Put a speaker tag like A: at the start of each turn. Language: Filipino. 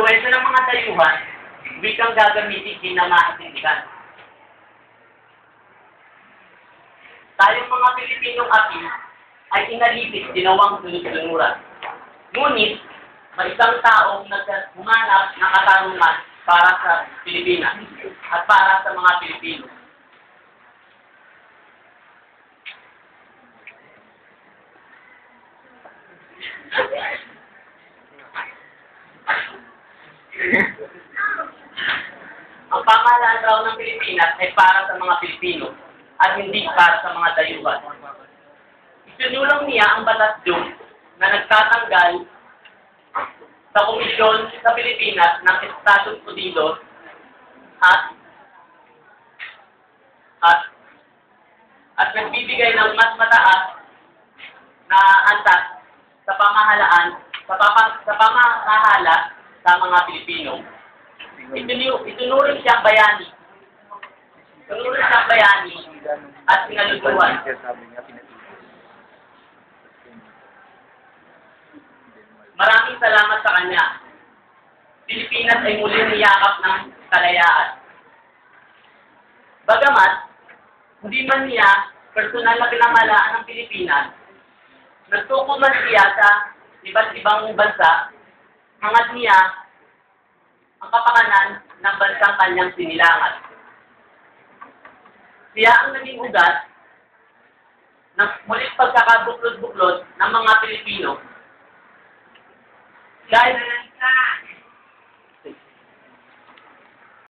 A: Pwede ng mga dayuhan, wikang gagamitin din na maintindihan. Tayong mga Pilipinong api ay inalipit ginawang sunod-sunuran. Ngunit, may isang taong humanap ng katarungan para sa Pilipinas at para sa mga Pilipino. Ang pamahalaan raw ng Pilipinas ay para sa mga Pilipino at hindi para sa mga dayuhan. Isinulong niya ang batas Dum na nagtatanggal sa Komisyon sa Pilipinas ng Estados Unidos at nagbibigay ng mas mataas na antas sa pamahala sa mga Pilipino. Itunurin siyang bayani. Itunurin siyang bayani at sinalutuan. Maraming salamat sa kanya. Pilipinas ay muling niyakap ng kalayaan. Bagamat, hindi man niya personal na pinamalaan ng Pilipinas, nagtuko man siya sa iba't ibang bansa, hangat niya ang kapakanan ng bansang kanyang sinilangan. Siya ang naging ugat ng muling pagkakabuklod-buklod ng mga Pilipino dahil